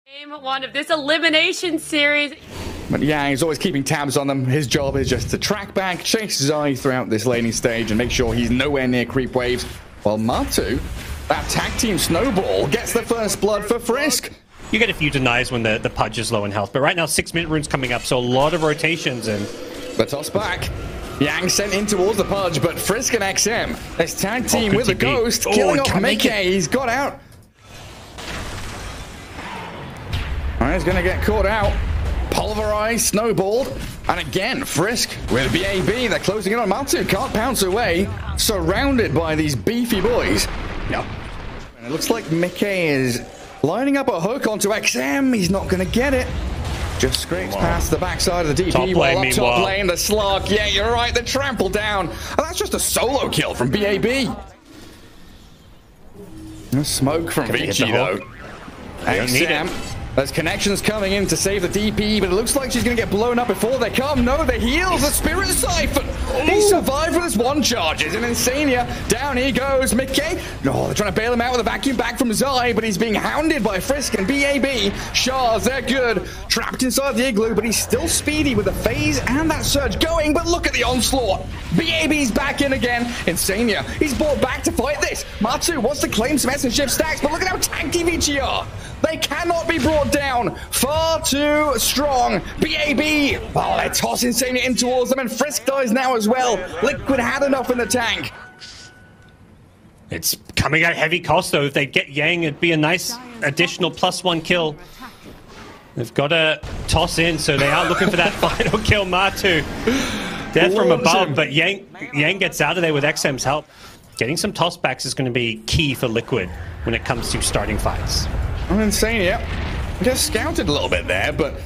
Game one of this elimination series. But yeah, he's always keeping tabs on them. His job is just to track back, chase Zai throughout this laning stage and make sure he's nowhere near creep waves. While Matu, that tag team snowball, gets the first blood for Frisk. You get a few denies when the Pudge is low in health, but right now 6-minute rune's coming up, so a lot of rotations and... The toss back. Yang sent in towards the Pudge, but Frisk and XM, this tag team with the Ghost, killing off Mickey. He's got out. And he's going to get caught out. Pulverized, snowballed, and again, Frisk with BAB. They're closing in on Matu. Can't pounce away. Surrounded by these beefy boys. Yep. And it looks like Mickey is lining up a hook onto XM. He's not going to get it. Just scrapes past the backside of the DP. Top lane, while up top lane, the slug. Yeah, you're right. The trample down. And that's just a solo kill from BAB. No smoke from Vici, though. XM. There's connections coming in to save the DP, but it looks like she's going to get blown up before they come. No, the heals, the Spirit Siphon. He survived with his one charges. And Insania, down he goes. Mickey, no, they're trying to bail him out with a vacuum back from Zai, but he's being hounded by Frisk and BAB. Shards, they're good. Trapped inside the igloo, but he's still speedy with the phase and that surge going. But look at the onslaught. BAB's back in again. Insania, he's brought back to fight this. Matu wants to claim some essence shift stacks, but look at how tanky Vici are. They cannot be brought down. Far too strong. BAB. Oh, they're tossing Insania in towards them, and Frisk dies now as well. Liquid had enough in the tank. It's coming at heavy cost, though. If they get Yang, it'd be a nice additional +1 kill. They've got to toss in, so they are looking for that final kill. Matu. Death from above, but Yang gets out of there with XM's help. Getting some tossbacks is going to be key for Liquid when it comes to starting fights. I'm insane, yeah. Just scouted a little bit there, but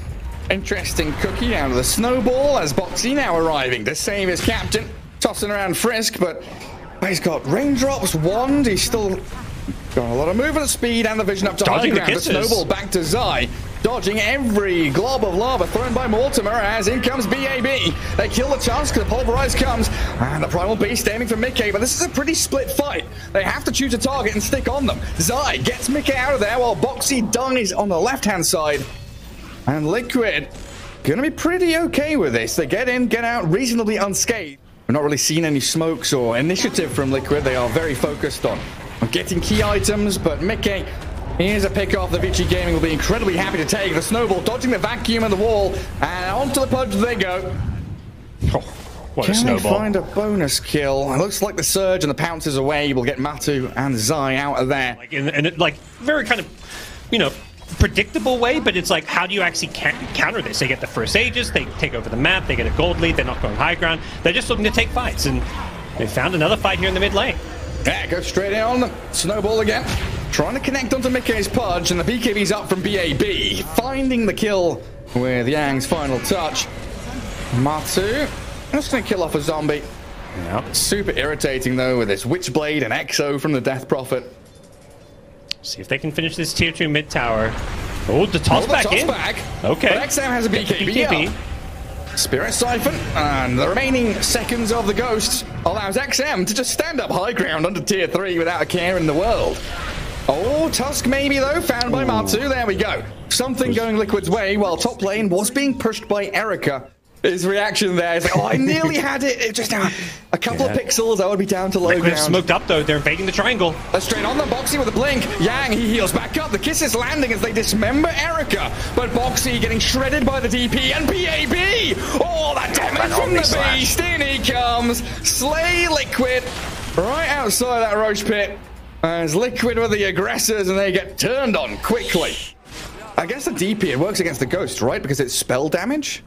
interesting cookie out of the snowball as Boxy now arriving to save his captain. Tossing around Frisk, but he's got raindrops, wand, he's still got a lot of movement speed and the vision up to high ground. The snowball back to Zai. Dodging every glob of lava thrown by Mortimer as in comes BAB. They kill the chance because the Pulverize comes. And the Primal Beast aiming for Mickey, but this is a pretty split fight. They have to choose a target and stick on them. Zai gets Mickey out of there while Boxy dies on the left-hand side. And Liquid gonna be pretty okay with this. They get in, get out reasonably unscathed. We've not really seen any smokes or initiative from Liquid. They are very focused on getting key items, but Mickey, here's a pick off the Vici Gaming will be incredibly happy to take. The snowball dodging the vacuum and the wall, and onto the Pudge they go. Oh, what a snowball. Can they find a bonus kill? It looks like the surge and the pounces away will get Matu and Zai out of there. Like in a very kind of, you know, predictable way, but it's like, how do you actually counter this? They get the first Aegis, they take over the map, they get a gold lead, they're not going high ground. They're just looking to take fights, and they found another fight here in the mid lane. Yeah, go straight in on them. Snowball again. Trying to connect onto Mickey's Pudge, and the BKB's up from BAB. Finding the kill with Yang's final touch. Matu just going to kill off a zombie. Yep. Super irritating, though, with this Witchblade and Exo from the Death Prophet. See if they can finish this tier 2 mid tower. Oh, the toss back in. Okay. But XM has a BKB. Spirit Siphon, and the remaining seconds of the Ghosts allows XM to just stand up high ground under tier 3 without a care in the world. Oh, Tusk maybe though, found by Matu. There we go. Something going Liquid's way while top lane was being pushed by Erika. His reaction there is like, oh, I nearly had it. It just a couple of pixels, I would be down to low ground. Smoked up though, they're invading the triangle. They're straight on them, Boxy with a blink. Yang, he heals back up. The kiss is landing as they dismember Erika. But Boxy getting shredded by the DP and BAB. Oh, that damage from the beast. In he comes. Slay Liquid right outside that Roche pit. As Liquid with the aggressors and they get turned on quickly. I guess the DP, it works against the Ghost, right? Because it's spell damage?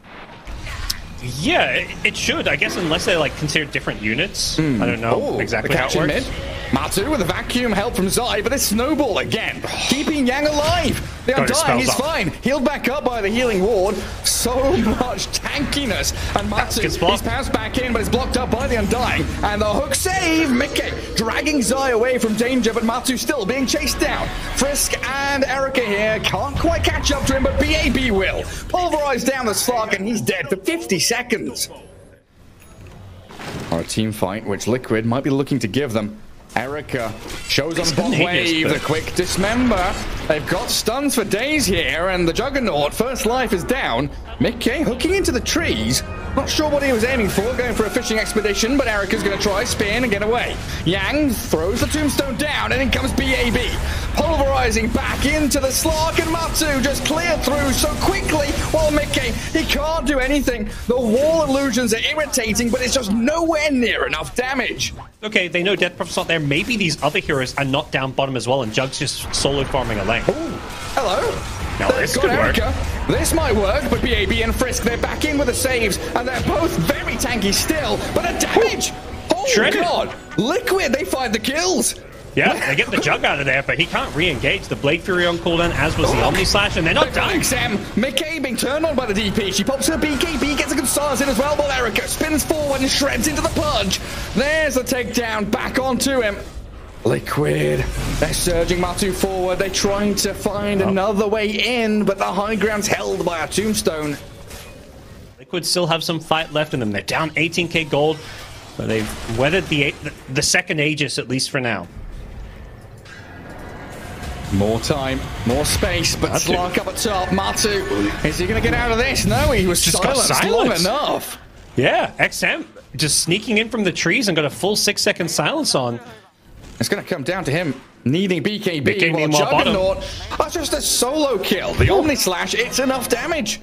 Yeah, it should. I guess unless they're like considered different units. I don't know exactly how it works. Mid. Matu with a vacuum help from Zai, but this snowball again, keeping Yang alive. The Undying is fine. Healed back up by the healing ward. So much tankiness. And Matu, he's pounced back in, but it's blocked up by the Undying. And the hook save. Mickey dragging Zai away from danger, but Matu still being chased down. Frisk and Erika here can't quite catch up to him, but BAB will. Pulverize down the slug, and he's dead for 50 seconds. Or a team fight, which Liquid might be looking to give them. Erika shows on It's bot Canadians, wave, but- the quick dismember. They've got stuns for days here, and the Juggernaut, first life is down. Mickey hooking into the trees. Not sure what he was aiming for, going for a fishing expedition, but Erika's going to try spin and get away. Yang throws the tombstone down, and in comes BAB. Pulverizing back into the Slark, and Matu just cleared through so quickly, while Mickey, he can't do anything. The wall illusions are irritating, but it's just nowhere near enough damage. Okay, they know Death Prophet's not there. Maybe these other heroes are not down bottom as well, and Jug's just solo farming a lane. Ooh, hello. No, this could work. This might work, but BAB and Frisk, they're back in with the saves, and they're both very tanky still, but the damage! Oh, Shredded. God! Liquid, they find the kills! Yeah, they get the Jug out of there, but he can't re-engage. The Blade Fury on cooldown, as was the Omni Slash, and they're not done. XM, Mickey being turned on by the DP. She pops her BKB, gets a good stance in as well, while Erika spins forward and shreds into the Pudge. There's the takedown, back onto him. Liquid, they're surging Matu forward. They're trying to find another way in, but the high ground's held by a tombstone. Liquid still have some fight left in them. They're down 18k gold, but they've weathered the second Aegis, at least for now. More time, more space, but Matu. Slark up at top. Matu, is he going to get out of this? No, he was Just got silenced long silenced. enough. Yeah, XM just sneaking in from the trees and got a full 6-second silence on. It's going to come down to him needing BKB, BKB while more bottom. Juggernaut, that's just a solo kill. The Omni Slash, it's enough damage.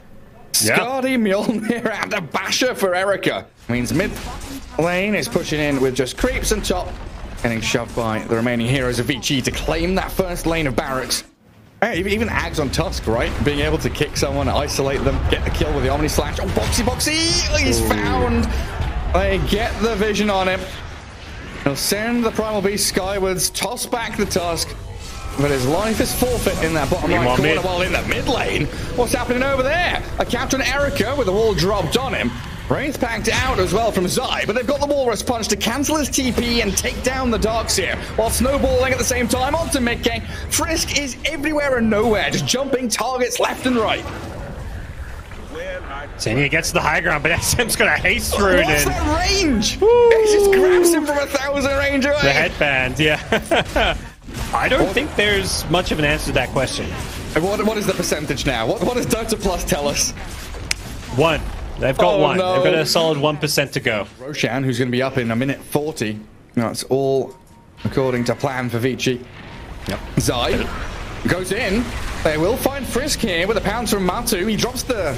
Scotty Mjolnir and a basher for Erika. Means mid lane is pushing in with just creeps and top, getting shoved by the remaining heroes of Vici to claim that first lane of barracks. Hey, even Ags on Tusk, right? Being able to kick someone, isolate them, get the kill with the Omni Slash. Oh, Boxy! He's found. They get the vision on him. He'll send the Primal Beast skywards, toss back the Tusk, but his life is forfeit in that bottom right corner. While in the mid lane, what's happening over there? A Captain Erika with the wall dropped on him. Wraith packed out as well from Zai, but they've got the Walrus Punch to cancel his TP and take down the Darkseer, while snowballing at the same time onto Mickey. Frisk is everywhere and nowhere, just jumping targets left and right. Senia gets the high ground, but SM's got a haste through. What's that range? He just grabs him from 1,000 range away. The headband, yeah. I don't think there's much of an answer to that question. What is the percentage now? What does Dota Plus tell us? 1. They've got 1. No. They've got a solid 1% to go. Roshan, who's going to be up in a minute 40. That's all according to plan for Vici. Yep. Zai goes in. They will find Frisk here with a pounce from Matu. He drops the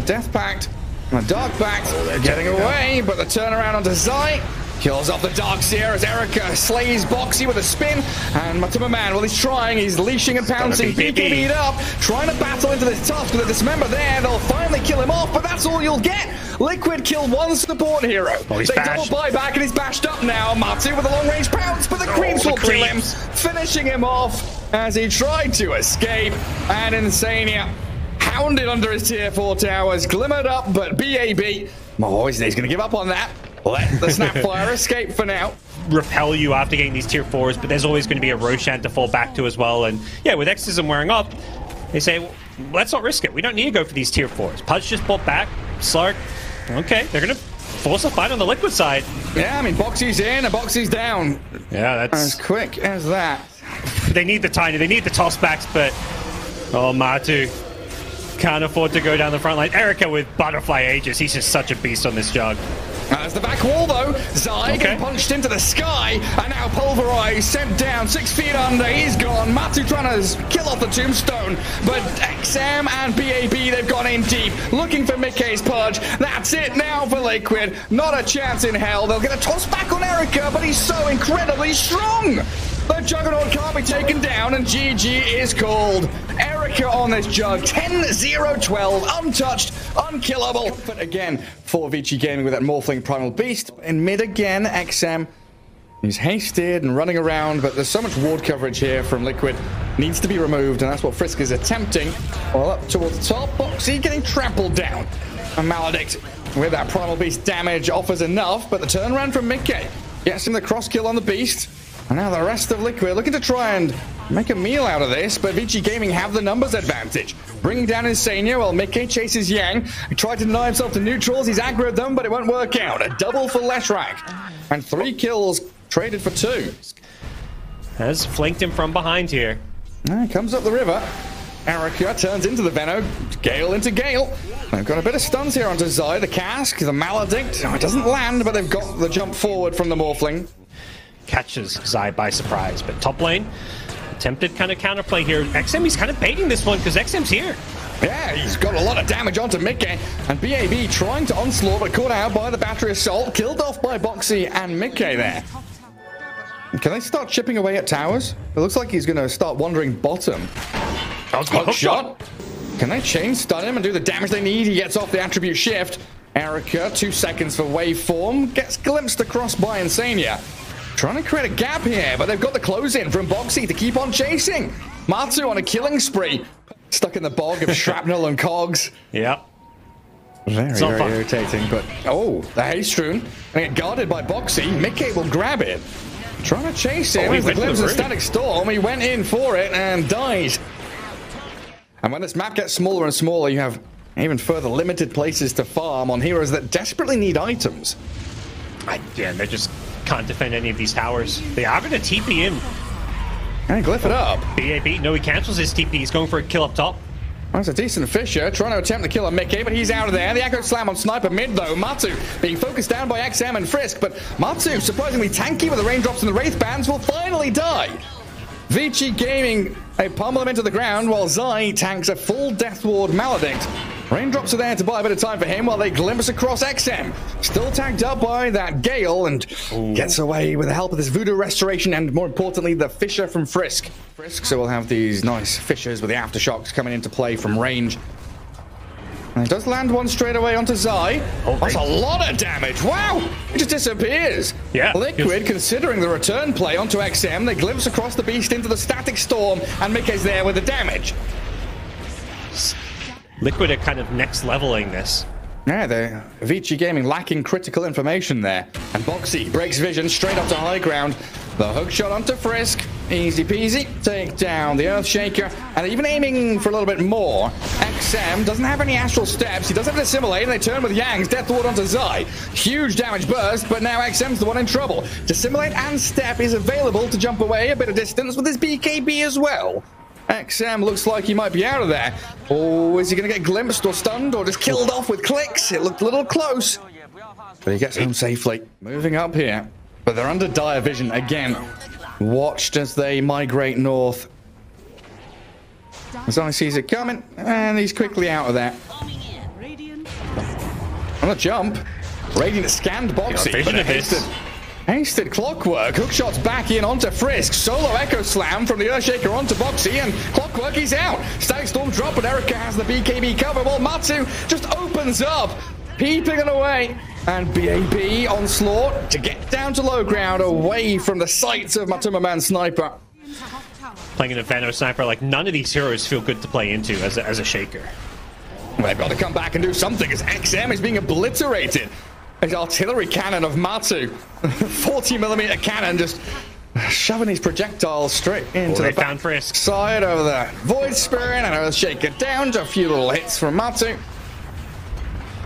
Death Pact and the Dark Pact. They're getting away, but the turnaround onto Zai kills off the Darkseer as Erika slays Boxy with a spin. And Matuma Man, well, he's trying. He's leashing and pouncing. BKB'd up, trying to battle into this Tusk with a Dismember there. They'll finally kill him off, but that's all you'll get. Liquid kill one support hero. He's They bashed. double buyback and he's bashed up now. Matu with a long range pounce, but the creeps will kill him, finishing him off as he tried to escape. And Insania hounded under his tier 4 towers, glimmered up, but BAB, oh, he's going to give up on that. Let the Snapfire escape for now. Repel you after getting these tier 4s, but there's always going to be a Roshan to fall back to as well. And yeah, with Exorcism wearing off, they say, well, let's not risk it. We don't need to go for these tier 4s. Pudge just bought back. Slark, okay, they're going to force a fight on the Liquid side. Yeah, I mean, Boxy's in and Boxy's down. Yeah, that's... As quick as that. They need the tiny, they need the toss backs, but... Oh, Matu can't afford to go down the front line. Erika with Butterfly Aegis, he's just such a beast on this Jug. There's the back wall though. Zai getting punched into the sky, and now Pulverized, sent down 6 feet under. He's gone. Matu trying to kill off the tombstone, but XM and BAB, they've gone in deep, looking for Mickey's Pudge. That's it now for Liquid. Not a chance in hell. They'll get a toss back on Erika, but he's so incredibly strong. The Juggernaut can't be taken down, and GG is called. Erika on this Jug, 10-0-12, untouched, unkillable. But again, for Vici Gaming with that Morphling Primal Beast. In mid again, XM. He's hasted and running around, but there's so much ward coverage here from Liquid. Needs to be removed, and that's what Frisk is attempting. Well, up towards the top, Boxy getting trampled down. And Maledict, with that Primal Beast damage, offers enough, but the turnaround from Mickey gets him the cross kill on the Beast. And now the rest of Liquid looking to try and make a meal out of this, but Vici Gaming have the numbers advantage. Bringing down Insania while Mickey chases Yang. He tried to deny himself to neutrals. He's aggroed them, but it won't work out. A double for Leshrac. And 3 kills traded for 2. Has flanked him from behind here. Comes up the river. Erika turns into the Veno. Gale into Gale. They've got a bit of stuns here onto Zai. The cask, the maledict. Oh, it doesn't land, but they've got the jump forward from the Morphling. Catches Zai by surprise, but top lane, attempted kind of counterplay here. XM, he's kind of baiting this one because XM's here. Yeah, he's got a lot of damage onto Mickey, and BAB trying to onslaught, but caught out by the battery assault, killed off by Boxy and Mickey there. Can they start chipping away at towers? It looks like he's going to start wandering bottom. Hook shot. Can they chain stun him and do the damage they need? He gets off the attribute shift. Erika, 2 seconds for waveform, gets glimpsed across by Insania. Trying to create a gap here, but they've got the close in from Boxy to keep on chasing. Matsu on a killing spree. Stuck in the bog of shrapnel and cogs. Yep. Very irritating, but... Oh, the haste rune. And get guarded by Boxy. Mickey will grab it. Trying to chase him with the glimpse of Static Storm. He went in for it and died. And when this map gets smaller and smaller, you have even further limited places to farm on heroes that desperately need items. Yeah, they just can't defend any of these towers. They are going to TP in. And glyph it up. BAB, no, he cancels his TP. He's going for a kill up top. That's a decent Fisher, trying to attempt to kill a Mickey, but he's out of there. The Echo Slam on Sniper mid, though. Matsu being focused down by XM and Frisk, but Matsu, surprisingly tanky with the raindrops and the Wraith Bands, will finally die. Vici Gaming, they pummel him into the ground, while Zai tanks a full Death Ward Maledict. Raindrops are there to buy a bit of time for him while they glimpse across XM. Still tagged up by that Gale and gets away with the help of this Voodoo Restoration and, more importantly, the Fisher from Frisk. So we'll have these nice Fishers with the Aftershocks coming into play from range. And it does land one straight away onto Zai. That's a lot of damage. Wow! It just disappears. Yeah. Liquid, considering the return play onto XM, they glimpse across the beast into the Static Storm, and Mickey's there with the damage. Liquid are kind of next leveling this. Yeah, the Vici Gaming lacking critical information there. And Boxy breaks vision straight up to high ground. The hook shot onto Frisk. Easy peasy. Take down the Earthshaker. And even aiming for a little bit more. XM doesn't have any astral steps. He does have to assimilate, and they turn with Yang's Death Ward onto Zai. Huge damage burst, but now XM's the one in trouble. Dissimilate and step is available to jump away a bit of distance with his BKB as well. XM looks like he might be out of there. Oh, is he going to get glimpsed or stunned or just killed off with clicks? It looked a little close. But he gets home safely. Moving up here. But they're under dire vision again. Watched as they migrate north. Zai sees it coming, and he's quickly out of there. On a jump. Radiant scanned Boxy, but hasted Clockwork. Hookshot's back in onto Frisk. Solo Echo Slam from the Earthshaker onto Boxy, and Clockwork, he's out. Static Storm drop, but Erika has the BKB cover, while Matsu just opens up, peeping it away. And BAB onslaught to get down to low ground, away from the sights of Matuma-Man Sniper. Playing in a Veno Sniper, like, none of these heroes feel good to play into as a Shaker. Well, they've got to come back and do something, as XM is being obliterated. His artillery cannon of Matsu, 40mm cannon, just shoving his projectiles straight into the back side of the Void Spirit, and Earthshaker down to a few little hits from Matsu.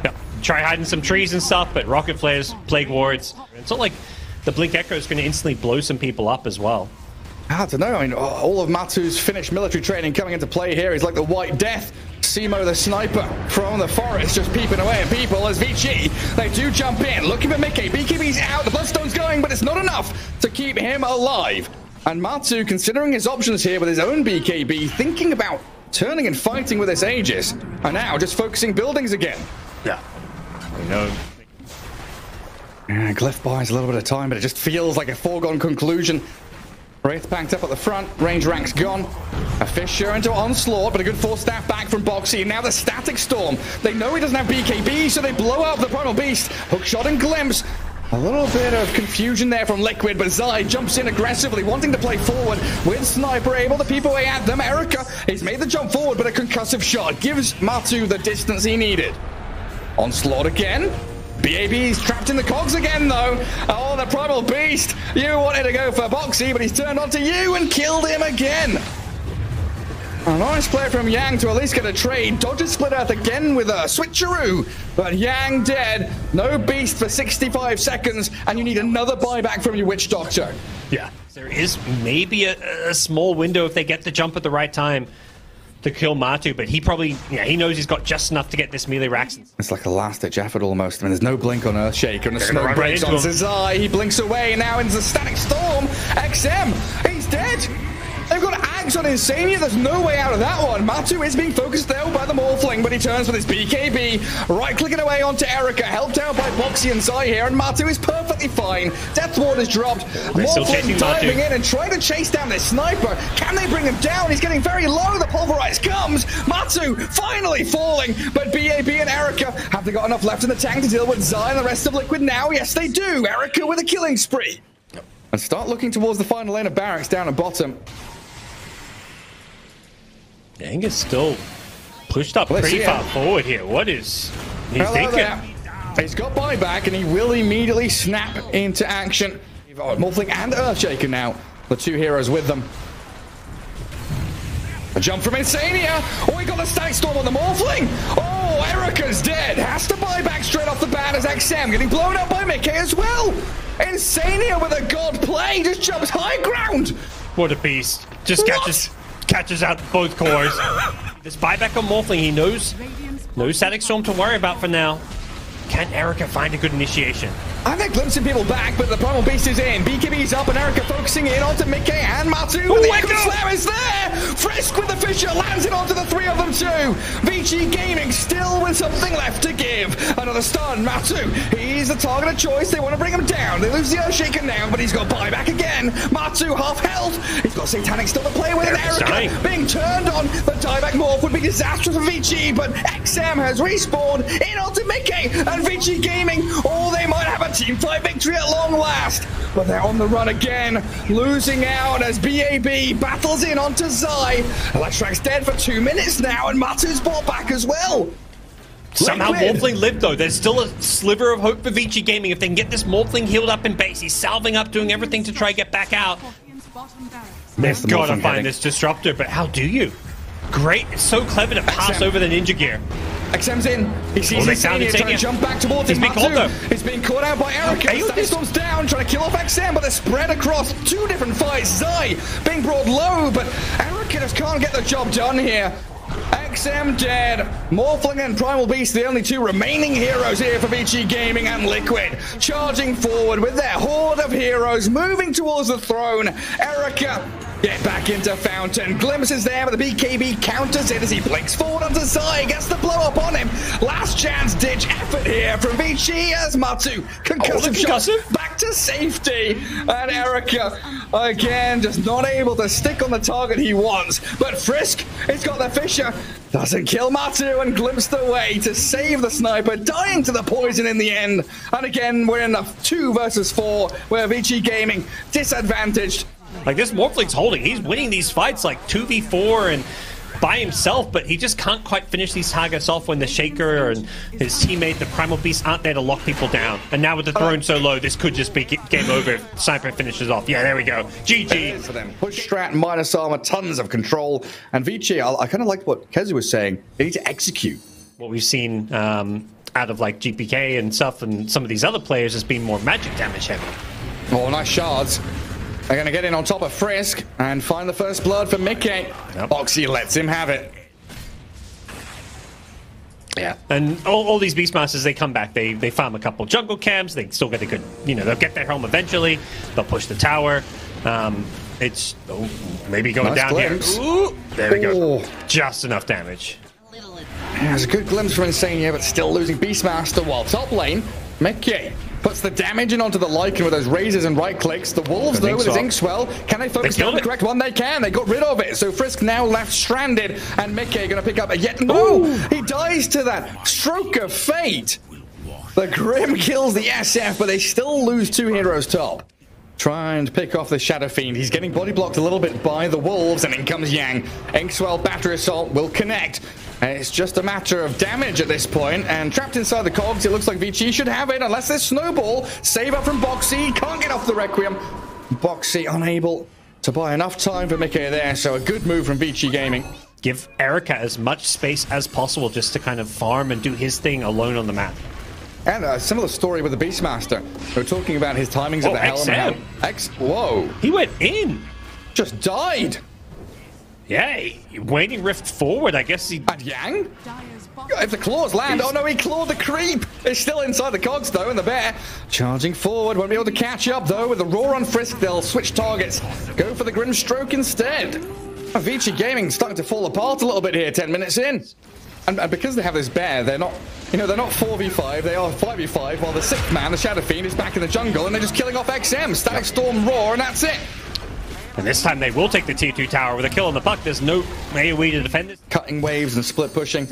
Yep. Try hiding some trees and stuff, but rocket flares, plague wards. It's not like the Blink Echo is going to instantly blow some people up as well. Hard to know. I mean, all of Matsu's finished military training coming into play here. He's like the White Death. Simo the sniper from the forest just peeping away at people as Vici, they do jump in, looking for Mickey. BKB's out, the Bloodstone's going, but it's not enough to keep him alive. And Matsu, considering his options here with his own BKB, thinking about turning and fighting with this Aegis, and now just focusing buildings again. Yeah. I know. Yeah, Glyph buys a little bit of time, but it just feels like a foregone conclusion. Wraith banked up at the front, range rank's gone. A Fisher into onslaught, but a good 4-staff back from Boxy. And now the Static Storm. They know he doesn't have BKB, so they blow up the Primal Beast. Hookshot and glimpse. A little bit of confusion there from Liquid, but Zai jumps in aggressively, wanting to play forward with Sniper, able to peep away at them. Erika, he's made the jump forward, but a concussive shot gives Matsu the distance he needed. Onslaught again. BAB's trapped in the cogs again, though. Oh, the Primal Beast. You wanted to go for Boxy, but he's turned onto you and killed him again. A nice play from Yang to at least get a trade. Dodges split earth again with a switcheroo. But Yang dead. No beast for 65 seconds. And you need another buyback from your Witch Doctor. Yeah. There is maybe a small window if they get the jump at the right time to kill Matu. But he probably, he knows he's got just enough to get this melee racks. It's like a last-ditch effort almost. I mean, there's no blink on Earthshaker and a smoke breaks on Zazai. He blinks away. Now into the Static Storm. XM, he's dead. They've got Ags on Insania. There's no way out of that one. Matu is being focused though by the Morphling, but he turns with his BKB. Right-clicking away onto Erika, helped out by Boxy and Zai here, and Matu is perfectly fine. Death Ward is dropped. Morphling diving in and trying to chase down this sniper. Can they bring him down? He's getting very low. The Pulverize comes. Matu finally falling, but BAB and Erika, have they got enough left in the tank to deal with Zai and the rest of Liquid now? Yes, they do. Erika with a killing spree. And start looking towards the final lane of barracks down at bottom. Yang is still pushed up pretty far forward here. What is he thinking? There. He's got buyback and he will immediately snap into action. Morphling and Earthshaker now. The two heroes with them. A jump from Insania. Oh, he got the Static Storm on the Morphling. Oh, Erika's dead. Has to buy back straight off the bat as XM getting blown up by Mickey as well. Insania with a god play just jumps high ground. What a beast. Just catches out both cores. This buyback on Morphling, he knows no Static Storm to worry about for now. Can Erika find a good initiation? And they're glimpsing people back, but the Primal Beast is in. BKB's up and Erika focusing in onto Mickey and Matu. Oh, the Echo Slayer is there! Frisk with the Fisher lands it onto the three of them too. Vici Gaming still with something left to give. Another stun, Matu. He's the target of choice. They want to bring him down. They lose the Earthshaker now, but he's got buyback again. Matu half health. He's got Satanic still to play with. Erika being turned on. The dieback morph would be disastrous for Vici, but XM has respawned in onto Mickey and Vici Gaming. Oh, they might have a team fight victory at long last, but they're on the run again, losing out as BAB battles in onto Zai. Electrack's dead for 2 minutes now, and Matu's brought back as well. Somehow Morphling lived though. There's still a sliver of hope for Vici Gaming. If they can get this Morphling healed up in base, he's salving up, doing everything to try to get back out. They've got to find this disruptor, but how do you? Great, it's so clever to pass over the ninja gear. XM's in. He sees Insania trying to jump back towards him. He's being caught out by Erika. Static Storm's down, trying to kill off XM, but they're spread across two different fights. Zai being brought low, but Erika just can't get the job done here. XM dead. Morphling and Primal Beast, the only two remaining heroes here for Vici Gaming, and Liquid charging forward with their horde of heroes moving towards the throne. Erika get back into Fountain. Glimpses there, but the BKB counters it as he blinks forward onto Zai. Gets the blow up on him. Last chance ditch effort here from Vici as Matu. Concussive shot back to safety. And Erika, again, just not able to stick on the target he wants. But Frisk, he's got the Fisher. Doesn't kill Matu and glimpsed away to save the sniper, dying to the poison in the end. And again, we're in the 2 versus 4, where Vici Gaming disadvantaged. Like, this Morphling's holding. He's winning these fights like 2v4 and by himself, but he just can't quite finish these targets off when the Shaker and his teammate, the Primal Beast, aren't there to lock people down. And now with the throne so low, this could just be game over if Sniper finishes off. Yeah, there we go. GG. For them. Push strat, minus armor, tons of control. And Vici, I kind of liked what Kezu was saying. They need to execute. What we've seen out of like GPK and stuff and some of these other players has been more magic damage heavy. Oh, nice shards. They're going to get in on top of Frisk and find the first blood for Mickey. Yep. Boxy lets him have it. Yeah, and all these Beastmasters, they come back. They farm a couple jungle camps. They still get a good, they'll get their helm eventually. They'll push the tower. It's maybe going down here. Ooh, there we go. Just enough damage. There's a good glimpse from Insania, but still losing Beastmaster. While top lane, Mickey puts the damage in onto the Lycan with those razors and right clicks. The Wolves, though, with his Inkswell. Can they focus on the correct one? They can. They got rid of it. So Frisk now left stranded, and Mickey going to pick up a yet... No! He dies to that stroke of fate. The Grim kills the SF, but they still lose 2 heroes top. Trying to pick off the Shadow Fiend. He's getting body blocked a little bit by the Wolves, and in comes Yang. Inkswell Battery Assault will connect. And it's just a matter of damage at this point, and trapped inside the cogs, it looks like Vici should have it, unless there's Snowball. Save up from Boxy, can't get off the Requiem. Boxy unable to buy enough time for Mickey there, so a good move from Vici Gaming. give Erika as much space as possible just to kind of farm and do his thing alone on the map. And a similar story with the Beastmaster. We're talking about his timings at the helm. Whoa. He went in. Just died. Yeah, waning rift forward. I guess he... And Yang? If the claws land... Oh no, he clawed the creep. It's still inside the cogs though, and the bear charging forward. Won't be able to catch up though. With the roar on Frisk, they'll switch targets. Go for the Grim Stroke instead. Vici Gaming starting to fall apart a little bit here, 10 minutes in. And because they have this bear, they're not, you know, they're not 4v5, they are 5v5, while the 6th man, the Shadow Fiend, is back in the jungle, and they're just killing off XM, Static Storm, Roar, and that's it. And this time they will take the T2 tower with a kill on the puck. There's no AoE to defend it. Cutting waves and split pushing.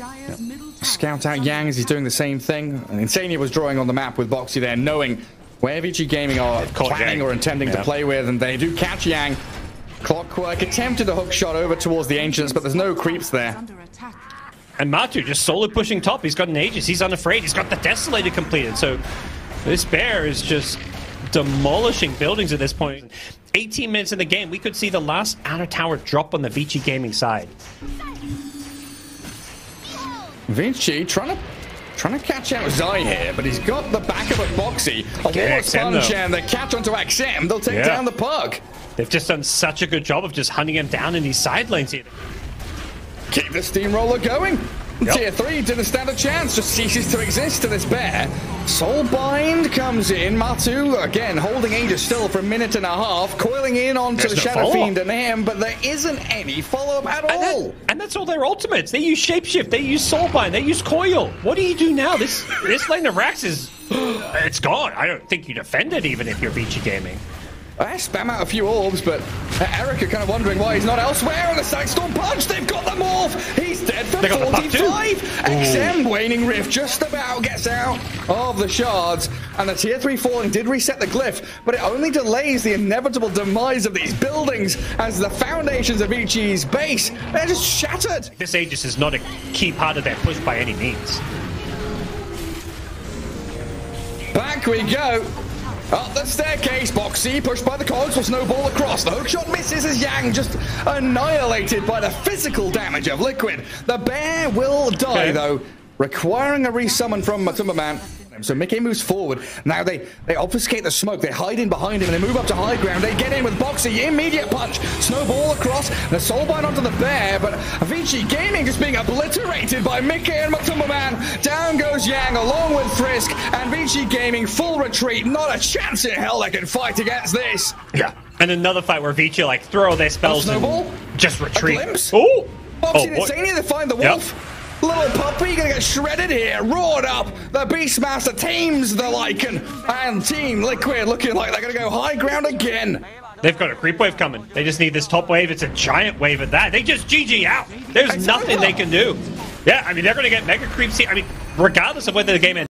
Scout out Yang as he's doing the same thing. And Insania was drawing on the map with Boxy there, knowing where Vici Gaming are planning or intending to play with, and they do catch Yang. Clockwork attempted a hook shot over towards the Ancients, but there's no creeps there. And Matu just solo pushing top. He's got an Aegis. He's unafraid. He's got the Desolator completed. So this bear is just demolishing buildings at this point. 18 minutes in the game, we could see the last outer tower drop on the Vici Gaming side. Vici trying to catch out Zai here, but he's got the backup of Boxy. A wall of punch and the catch onto XM. They'll take down the puck. They've just done such a good job of just hunting him down in these side lanes here. Keep the steamroller going. Tier 3 didn't stand a chance, just ceases to exist to this bear. Soulbind comes in. Matu again holding Aegis still for a minute and a half, coiling in onto the Shadow Fiend and him, but there isn't any follow-up at all. And that's all their ultimates. They use Shapeshift, they use Soulbind, they use Coil. What do you do now? This lane of Rax is... it's gone. I don't think you defend it even if you're Vici Gaming. I spam out a few orbs, but Erika kind of wondering why he's not elsewhere. And the Static Storm punch, they've got them off. He's dead for 45. XM waning rift just about gets out of the shards, and the tier 3 falling did reset the glyph, but it only delays the inevitable demise of these buildings as the foundations of Vici's base, they're just shattered. This Aegis is not a key part of their push by any means. Back we go. Up the staircase, Boxy pushed by the cogs will snowball across. The hookshot misses as Yang just annihilated by the physical damage of Liquid. The bear will die though, requiring a resummon from Matumbaman. So Mickey moves forward. Now they obfuscate the smoke. They hide in behind him and they move up to high ground. They get in with Boxy. Immediate punch. Snowball across. The Soulbind onto the bear. But Vici Gaming just being obliterated by Mickey and Matumbaman. Down goes Yang along with Frisk. And Vici Gaming full retreat. Not a chance in hell they can fight against this. Yeah. And another fight where Vici like throw their spells and just retreat. Oh! Boxy and Insania, they find the wolf. Little puppy gonna get shredded here, roared up. The Beastmaster teams the Lycan, and Team Liquid looking like they're gonna go high ground again. They've got a creep wave coming. They just need this top wave. It's a giant wave at that. They just GG out. There's nothing they can do. Yeah, I mean, they're gonna get mega creeps here. I mean, regardless of whether the game ends.